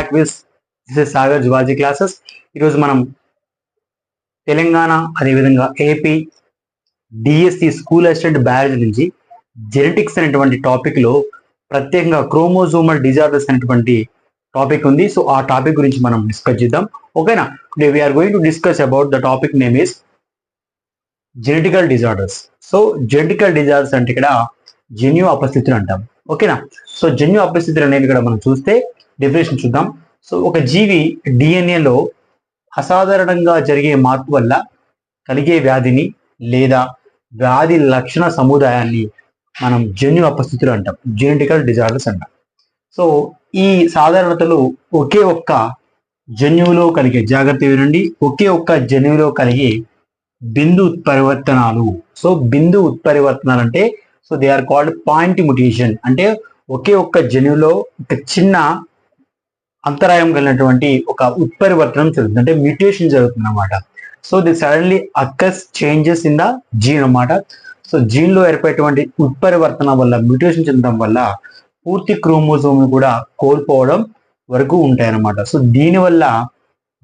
Back with Sagar zoology classes. ఈరోజు మనం తెలంగాణ అదేవిధంగా AP DSC school assistant biology నుంచి జెనెటిక్స్ అనేటువంటి టాపిక్ లో ప్రత్యేకంగా క్రోమోజోమల్ డిజార్డర్స్ అనేటువంటి టాపిక్ ఉంది. సో ఆ టాపిక్ గురించి మనం డిస్కస్ చేద్దాం. ఓకేనా? Today we are going to discuss about the topic name is genetical disorders. So genetical disorders అంటే ఇక్కడ జన్యు అపస్థితులు అంటాం. ఓకేనా? సో జన్యు అపస్థితులు అనేవి ఇక్కడ మనం చూస్తే డెఫినేషన్ చూద్దాం. సో ఒక జీవి డిఎన్ఏలో అసాధారణంగా జరిగే మార్పు వల్ల కలిగే వ్యాధిని లేదా వ్యాధి లక్షణ సముదాయాన్ని మనం జన్యు అపస్థితులు అంటాం, జెనెటికల్ డిజార్డర్స్ అంటాం. సో ఈ సాధారణతలు ఒకే ఒక్క జన్యువులో కలిగే, జాగ్రత్త వినండి, ఒకే ఒక్క జన్యువులో కలిగే బిందు ఉత్పరివర్తనాలు. సో బిందు ఉత్పరివర్తనాలు అంటే so they are called point mutation. అంటే ఒకే ఒక్క జన్యువులో ఒక చిన్న అంతరాయం కలిగినటువంటి ఒక ఉత్పరివర్తనం జరుగుతుంది, అంటే మ్యూటేషన్ జరుగుతుంది అన్నమాట. So the suddenly occurs changes in the gene అన్నమాట. సో జీన్ లో ఏర్పడేటువంటి ఉత్పరివర్తన వల్ల, మ్యూటేషన్ చెందడం వల్ల పూర్తి క్రోమోజోమ్ కూడా కోల్పోవడం వరకు ఉంటాయి అన్నమాట. సో దీనివల్ల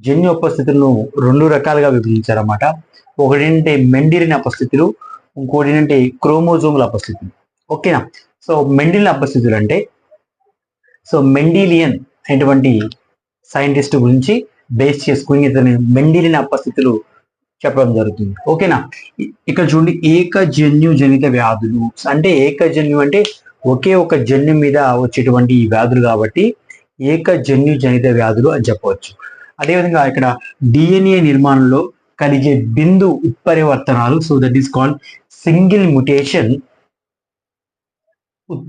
జన్యు అపస్థితులను రెండు రకాలుగా విభజించారన్నమాట. ఒకటి ఏంటంటే మెండిలియన్ అపస్థితులు, ఇంకోటి ఏంటంటే క్రోమోజోముల అపస్థితులు. ఓకేనా? సో మెండిలియన్ అపస్థితులు అంటే సో మెండిలియన్ అనేటువంటి సైంటిస్ట్ గురించి బేస్ చేసుకుని ఇతని మెండిలియన్ అపస్థితులు చెప్పడం జరుగుతుంది. ఓకేనా? ఇక్కడ చూడండి, ఏకజన్యు జనిత వ్యాధులు అంటే ఏకజన్యు అంటే ఒకే ఒక జన్యు మీద వచ్చేటువంటి ఈ వ్యాధులు కాబట్టి ఏకజన్యు జనిత వ్యాధులు అని చెప్పవచ్చు. అదేవిధంగా ఇక్కడ డిఎన్ఏ నిర్మాణంలో కలిగే బిందు ఉత్పరివర్తనాలు. So that is called single mutation.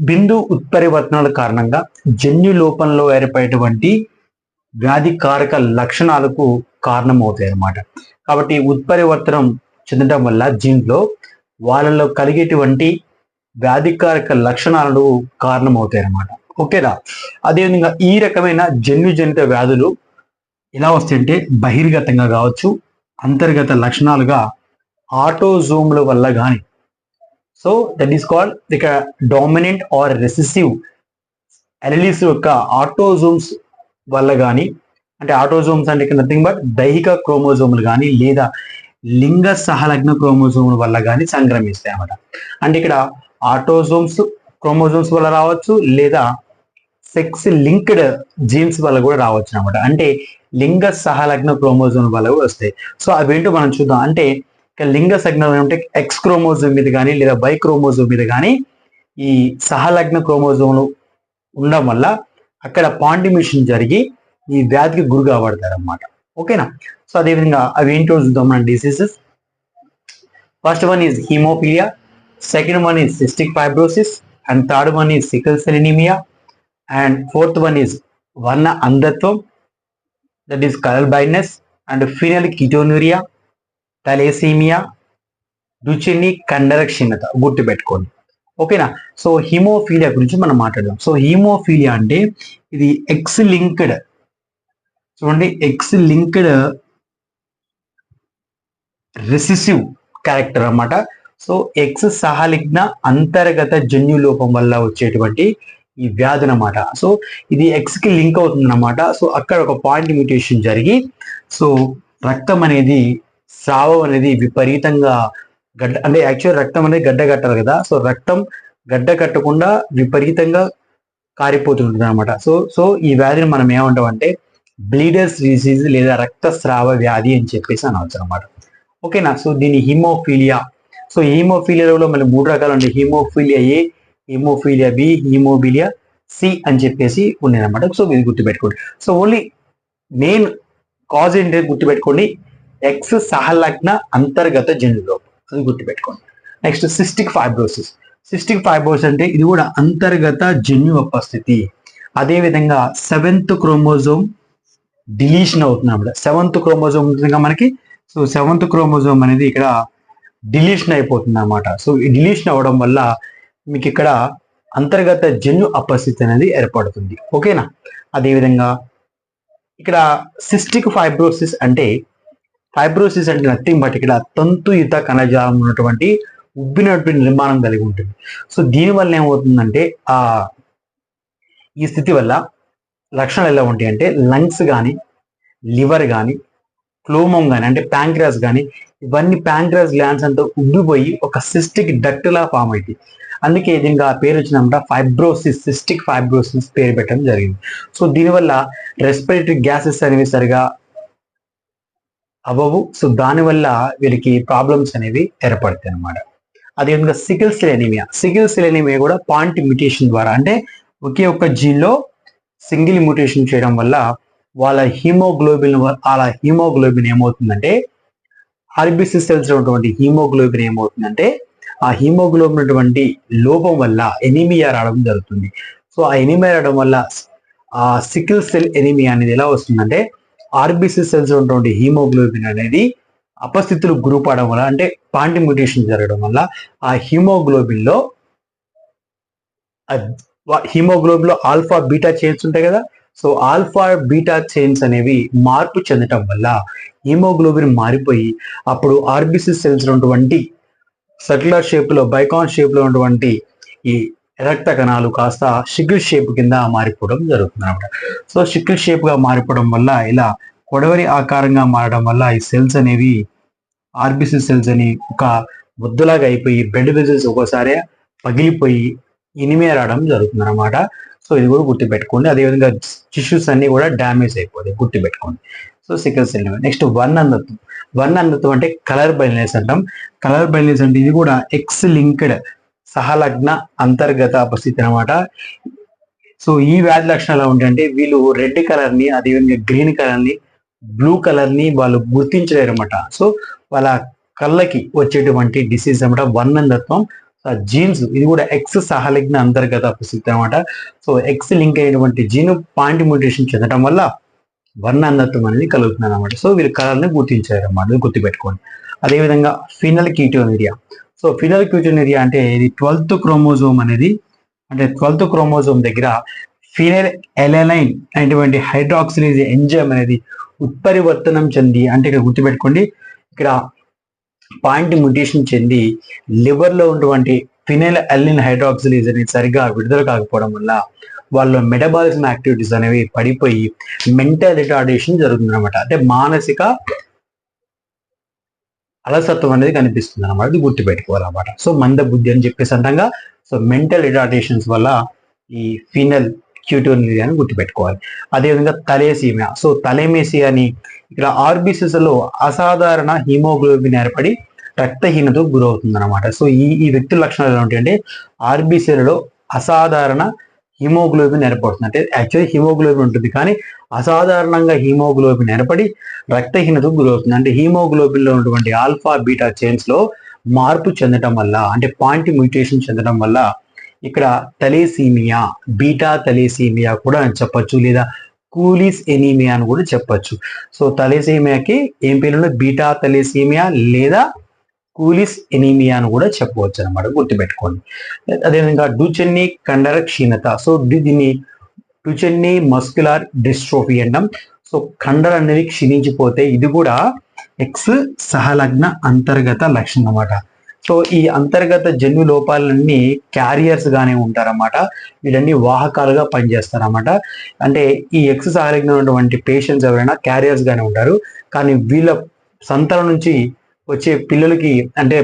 బిందు ఉత్పరివర్తనాల కారణంగా జన్యు లోపంలో ఏర్పడేటువంటి వ్యాధికారక లక్షణాలకు కారణమవుతాయి అన్నమాట. కాబట్టి ఉత్పరివర్తనం చెందడం వల్ల జీన్లో వాళ్ళలో కలిగేటువంటి వ్యాధికారక లక్షణాలకు కారణమవుతాయి అన్నమాట. ఓకేనా? అదేవిధంగా ఈ రకమైన జన్యుజనిత వ్యాధులు ఎలా వస్తాయంటే బహిర్గతంగా కావచ్చు, అంతర్గత లక్షణాలుగా ఆటోజోమ్ల వల్ల కానీ. సో దట్ ఈస్ కాల్డ్ ఇక డామినెంట్ ఆర్ రెసెసివ్ అలెలీస్ యొక్క ఆటోజోమ్స్ వల్ల కానీ, అంటే ఆటోజోమ్స్ అంటే నథింగ్ బట్ దైహిక క్రోమోజోములు కానీ లేదా లింగ సహలగ్న క్రోమోజోముల వల్ల కానీ సంక్రమిస్తాయి అన్నమాట. అంటే ఇక్కడ ఆటోజోమ్స్ క్రోమోజోమ్స్ వల్ల రావచ్చు, లేదా సెక్స్ లింక్డ్ జీన్స్ వల్ల కూడా రావచ్చు అనమాట. అంటే లింగ సహలగ్న క్రోమోజోమ్ వల్ల కూడా వస్తాయి. సో అవేంటో మనం చూద్దాం. అంటే లింగ సగ్నం అంటే ఎక్స్ క్రోమోజోమ్ మీద కానీ లేదా వై క్రోమోజోమ్ మీద కానీ ఈ సహలగ్న క్రోమోజోమ్లు ఉండడం వల్ల అక్కడ పాండిమిషన్ జరిగి ఈ వ్యాధికి గురి కాబడతారు అన్నమాట. ఓకేనా? సో అదేవిధంగా అవి ఏంటో చూద్దాం మన diseases. First one is haemophilia, second one is cystic fibrosis, and third one is sickle cell anaemia, and fourth one is వర్ణ అంధత్వం, that is colour blindness, and phenylketonuria, thalassaemia, రుచిని కండర క్షీణత. గుర్తుపెట్టుకోండి. ఓకేనా? సో హీమోఫీలియా గురించి మనం మాట్లాడదాం. సో హీమోఫీలియా అంటే ఇది ఎక్స్ లింక్డ్, చూడండి, ఎక్స్ లింక్డ్ రెసిసివ్ క్యారెక్టర్ అన్నమాట. సో ఎక్స్ సహలిగ్న అంతర్గత జన్యు లోపం వల్ల వచ్చేటువంటి ఈ వ్యాధి అన్నమాట. సో ఇది ఎక్స్ కి లింక్ అవుతుంది అన్నమాట. సో అక్కడ ఒక పాయింట్ మ్యూటేషన్ జరిగి సో రక్తం అనేది, స్రావం అనేది విపరీతంగా అంటే యాక్చువల్ రక్తం అనేది గడ్డ కట్టాలి కదా. సో రక్తం గడ్డ కట్టకుండా విపరీతంగా కారిపోతుంటుంది అనమాట. సో ఈ వ్యాధిని మనం ఏమంటాం అంటే బ్లీడర్స్ డిసీజ్ లేదా రక్తస్రావ వ్యాధి అని చెప్పేసి అనవచ్చు అనమాట. ఓకేనా? సో దీని హీమోఫీలియా. సో హీమోఫీలియాలో మళ్ళీ మూడు రకాలు ఉంటాయి. హీమోఫీలియా ఏ, హీమోఫీలియా బి, హీమోఫీలియా సి అని చెప్పేసి ఉన్నాయి అనమాట. సో ఇది గుర్తుపెట్టుకోండి. సో ఓన్లీ మెయిన్ కాజ్ ఏంటి గుర్తుపెట్టుకోండి, ఎక్స్ సహలగ్న అంతర్గత జన్యులోపం, అది గుర్తుపెట్టుకోండి. Next cystic fibrosis. Cystic fibrosis అంటే ఇది కూడా అంతర్గత జన్యు అపస్థితి. అదేవిధంగా 7th క్రోమోజోమ్ డిలీషన్ అవుతుంది అన్నమాట. 7th క్రోమోజోమ్ ఉంటుంది మనకి. సో 7th క్రోమోజోమ్ అనేది ఇక్కడ డిలీషన్ అయిపోతుంది అన్నమాట. సో ఈ డిలీషన్ అవ్వడం వల్ల మీకు ఇక్కడ అంతర్గత జన్యు అపస్థితి అనేది ఏర్పడుతుంది. ఓకేనా? అదేవిధంగా ఇక్కడ సిస్టిక్ ఫైబ్రోసిస్ అంటే నథింగ్ బట్ ఇక్కడ తంతుయుత కణజాలం ఉన్నటువంటి ఉబ్బినటువంటి నిర్మాణం కలిగి ఉంటుంది. సో దీనివల్ల ఏమవుతుందంటే ఈ స్థితి వల్ల లక్షణాలు ఎలా ఉంటాయి అంటే లంగ్స్ కానీ, లివర్ కానీ, క్లోమం కానీ అంటే ప్యాంక్రాస్ కానీ, ఇవన్నీ ప్యాంక్రాస్ గ్లాండ్స్ అంతా ఉబ్బిపోయి ఒక సిస్టిక్ డక్ట్ లా ఫామ్ అవుతుంది. అందుకే దీనికి ఆ పేరు వచ్చినమాట ఫైబ్రోసిస్, సిస్టిక్ ఫైబ్రోసిస్ పేరు పెట్టడం జరిగింది. సో దీనివల్ల రెస్పిరేటరీ గ్యాసెస్ అనేవి సరిగా అవ్వవు. సో దానివల్ల వీరికి ప్రాబ్లమ్స్ అనేవి ఏర్పడతాయి అనమాట. అదేవిధంగా sickle cell anaemia. Sickle cell anaemia కూడా పాయింట్ మ్యూటేషన్ ద్వారా అంటే ఒకే ఒక్క జీన్లో సింగిల్ మ్యూటేషన్ చేయడం వల్ల వాళ్ళ హీమోగ్లోబిన్ ఏమవుతుందంటే ఆర్బిసి సెల్స్ ఉన్నటువంటి హీమోగ్లోబిన్ ఏమవుతుందంటే ఆ హీమోగ్లోబిన్ ఉన్నటువంటి లోపం వల్ల ఎనీమియా రావడం జరుగుతుంది. సో ఆ ఎనీమియా రావడం వల్ల ఆ సికిల్ సెల్ ఎనీమియా అనేది ఎలా వస్తుందంటే ఆర్బిసి సెల్స్ ఉన్నటువంటి హీమోగ్లోబిన్ అనేది అపస్థితులు గ్రూప్ అవడం వల్ల అంటే పాయింట్ మ్యూటేషన్ జరగడం వల్ల ఆ హీమోగ్లోబిన్ లో ఆల్ఫా బీటా చైన్స్ ఉంటాయి కదా. సో ఆల్ఫా బీటా చైన్స్ అనేవి మార్పు చెందటం వల్ల హీమోగ్లోబిన్ మారిపోయి అప్పుడు ఆర్బిసి సెల్స్ ఉన్నటువంటి సర్క్యులర్ షేప్ లో, బైకాన్ షేప్ లో ఉన్నటువంటి ఈ రక్త కణాలు కాస్త షికిల్ షేప్ కింద మారిపోవడం జరుగుతుంది అనమాట. సో షికిల్ షేప్ గా మారిపోవడం వల్ల ఇలా కొడవరి ఆకారంగా మారడం వల్ల ఈ సెల్స్ అనేవి ఆర్బిసి సెల్స్ అని ఒక ముద్దలాగా అయిపోయి బ్లడ్ వెజల్స్ ఒక్కోసారి పగిలిపోయి ఇనిమియా రావడం జరుగుతుంది అనమాట. సో ఇది కూడా గుర్తుపెట్టుకోండి. అదేవిధంగా టిష్యూస్ అన్ని కూడా డ్యామేజ్ అయిపోతాయి, గుర్తుపెట్టుకోండి. So sickle cell. నెక్స్ట్ వర్ణంధత్వం. వర్ణంధత్వం అంటే కలర్ బ్లైండ్నెస్ అంటాం. కలర్ బ్లైండ్నెస్ అంటే ఇది కూడా ఎక్స్ లింక్డ్ సహలగ్న అంతర్గత అపస్థితి అనమాట. సో ఈ వ్యాధి లక్షణాలు ఎలా ఉంటాయంటే వీళ్ళు రెడ్ కలర్ ని, అదేవిధంగా గ్రీన్ కలర్ ని, బ్లూ కలర్ ని వాళ్ళు గుర్తించలేరు అనమాట. సో వాళ్ళ కళ్ళకి వచ్చేటువంటి డిసీజ్ అనమాట వర్ణంధత్వం. జీన్స్ ఇది కూడా ఎక్స్ సహలగ్న అంతర్గత అపస్థితి అనమాట. సో ఎక్స్ లింక్ అయినటువంటి జీన్ పాయింట్ మ్యూటేషన్ చెందడం వల్ల వర్ణాంధత్వం అనేది కలుగుతుంది అనమాట. సో వీళ్ళు కలర్ని గుర్తించారు అన్నమాట, గుర్తుపెట్టుకోండి. అదేవిధంగా final ketonuria. So final ketonuria అంటే ఇది 12th క్రోమోజోమ్ అనేది, అంటే 12th క్రోమోజోమ్ దగ్గర ఫినైల్ ఎలైన్ అనేటువంటి హైడ్రాక్సిలేజ్ ఎంజైమ్ అనేది ఉత్పరివర్తనం చెంది, అంటే ఇక్కడ గుర్తుపెట్టుకోండి, ఇక్కడ పాయింట్ మ్యూటేషన్ చెంది లివర్ లో ఉన్నటువంటి ఫినైల్ అలిన్ హైడ్రాక్సిలేజ్ అనేది సరిగా విడుదల కాకపోవడం వల్ల వాళ్ళ మెటబాలిజం యాక్టివిటీస్ అనేవి పడిపోయి మెంటల్ రిటార్డేషన్ జరుగుతుంది అనమాట. అంటే మానసిక అలసత్వం అనేది కనిపిస్తుంది అనమాట. ఇది గుర్తుపెట్టుకోవాలన్నమాట. సో మంద బుద్ధి అని చెప్పేసి అంటాగా. సో మెంటల్ రిటార్డేషన్స్ వల్ల ఈ ఫినల్ క్యూటోనూరియా అని గుర్తుపెట్టుకోవాలి. అదేవిధంగా తలేసీమియా. సో తలేమేసియా అని ఇక్కడ ఆర్బిసిస్ లో అసాధారణ హిమోగ్లోబిన్ ఏర్పడి రక్తహీనతకు గురవుతుంది అనమాట. సో ఈ వ్యక్తుల లక్షణాలు ఎలా ఉంటాయంటే ఆర్బిసిలలో అసాధారణ హిమోగ్లోబిన్ ఏర్పడుతుంది. అంటే యాక్చువల్లీ హిమోగ్లోబిన్ ఉంటుంది కానీ అసాధారణంగా హిమోగ్లోబిన్ ఏర్పడి రక్తహీనతకు గురవుతుంది. అంటే హిమోగ్లోబిన్ లో ఉన్నటువంటి ఆల్ఫా బీటా చైన్స్ లో మార్పు చెందడం వల్ల, అంటే పాయింట్ మ్యూటేషన్ చెందడం వల్ల ఇక్కడ తలేసీమియా, బీటా తలేసీమియా కూడా అని చెప్పొచ్చు, లేదా కూలీస్ ఎనీమియా అని కూడా చెప్పొచ్చు. సో తలేసీమియాకి ఏం పేరు? బీటా తలేసీమియా లేదా కూలిస్ ఎనీమియా అని కూడా చెప్పవచ్చు అనమాట, గుర్తుపెట్టుకోండి. అదేవిధంగా డుచెన్నీ కండర క్షీణత. సో దీన్ని డుచెన్నీ మస్కులర్ డిస్ట్రోఫీ అంటాం. సో కండలు అనేవి క్షీణించిపోతే ఇది కూడా ఎక్స్ సహలగ్న అంతర్గత లక్షణం అన్నమాట. సో ఈ అంతర్గత జన్యు లోపాలన్నీ క్యారియర్స్ గానే ఉంటారన్నమాట. వీళ్ళన్నీ వాహకాలుగా పనిచేస్తారన్నమాట. అంటే ఈ ఎక్స్ సహలగ్న ఉన్నటువంటి పేషెంట్స్ ఎవరైనా క్యారియర్స్ గానే ఉంటారు, కానీ వీళ్ళ సంతానం నుంచి వచ్చే పిల్లలకి, అంటే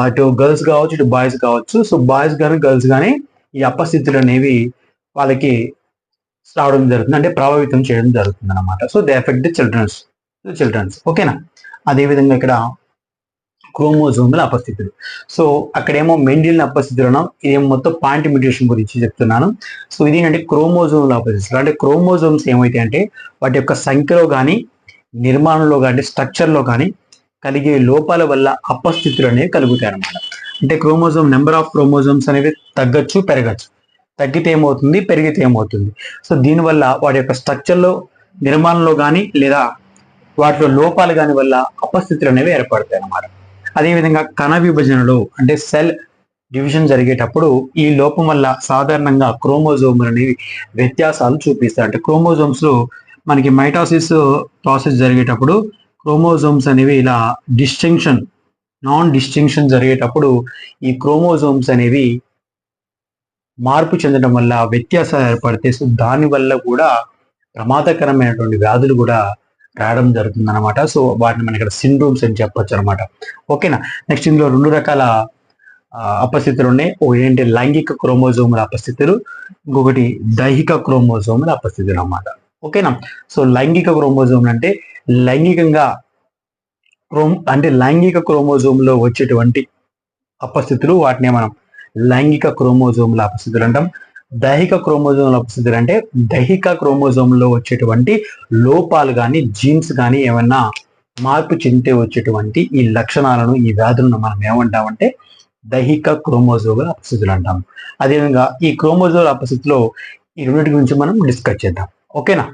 ఇటు గర్ల్స్ కావచ్చు, ఇటు బాయ్స్ కావచ్చు, సో బాయ్స్ కానీ గర్ల్స్ కానీ ఈ అపస్థితులు అనేవి వాళ్ళకి రావడం జరుగుతుంది, అంటే ప్రభావితం చేయడం జరుగుతుంది అనమాట. So they effect the childrens ఓకేనా. అదేవిధంగా ఇక్కడ క్రోమోజోముల అపస్థితులు. సో అక్కడేమో మెండిలియన్ అపస్థితులు ఉన్నాం, ఇదేమో మొత్తం పాయింట్ మ్యూటేషన్ గురించి చెప్తున్నాను. సో ఇది ఏంటంటే క్రోమోజోముల అపస్థితులు. అంటే క్రోమోజోమ్స్ ఏమైతే అంటే వాటి యొక్క సంఖ్యలో కానీ, నిర్మాణంలో కానీ, స్ట్రక్చర్లో కానీ కలిగే లోపాల వల్ల అపస్థితులు అనేవి కలుగుతాయి అన్నమాట. అంటే క్రోమోజోమ్ నెంబర్ ఆఫ్ క్రోమోజోమ్స్ అనేవి తగ్గచ్చు, పెరగచ్చు. తగ్గితే ఏమవుతుంది, పెరిగితే ఏమవుతుంది. సో దీనివల్ల వాటి యొక్క స్ట్రక్చర్లో, నిర్మాణంలో కానీ లేదా వాటిలో లోపాలు కాని వల్ల అపస్థితులు అనేవి ఏర్పడతాయి అన్నమాట. అదేవిధంగా కణ విభజనలో, అంటే సెల్ డివిజన్ జరిగేటప్పుడు ఈ లోపం వల్ల సాధారణంగా క్రోమోజోములు అనేవి వ్యత్యాసాలు చూపిస్తాయి. అంటే క్రోమోజోమ్స్ లో మనకి మైటాసిస్ ప్రాసెస్ జరిగేటప్పుడు క్రోమోజోమ్స్ అనేవి ఇలా నాన్ డిస్టింక్షన్ జరిగేటప్పుడు ఈ క్రోమోజోమ్స్ అనేవి మార్పు చెందడం వల్ల వ్యత్యాసాలు ఏర్పడితే సో దానివల్ల కూడా ప్రమాదకరమైనటువంటి వ్యాధులు కూడా రావడం జరుగుతుంది అనమాట. సో వాటిని మనం ఇక్కడ సిండ్రోమ్స్ అని చెప్పొచ్చు అనమాట. ఓకేనా. నెక్స్ట్ ఇందులో 2 రకాల అపస్థితులు ఉన్నాయి. ఏంటి లైంగిక క్రోమోజోముల అపస్థితులు, ఇంకొకటి దైహిక క్రోమోజోముల అపస్థితులు అన్నమాట. ఓకేనా. సో లైంగిక క్రోమోజోములు అంటే లైంగికంగా లైంగిక క్రోమోజోములో వచ్చేటువంటి అపస్థితులు, వాటిని మనం లైంగిక క్రోమోజోముల అపస్థితులు అంటాం. దైహిక క్రోమోజోముల అపస్థితులు అంటే దైహిక క్రోమోజోములో వచ్చేటువంటి లోపాలు కానీ జీన్స్ కానీ ఏమన్నా మార్పు చెందితే వచ్చేటువంటి ఈ లక్షణాలను, ఈ వ్యాధులను మనం ఏమంటామంటే దైహిక క్రోమోజోముల అపస్థితులు అంటాం. అదేవిధంగా ఈ క్రోమోజోముల అపస్థితిలో ఈ రెండింటి గురించి మనం డిస్కస్ చేద్దాం. ఓకేనా.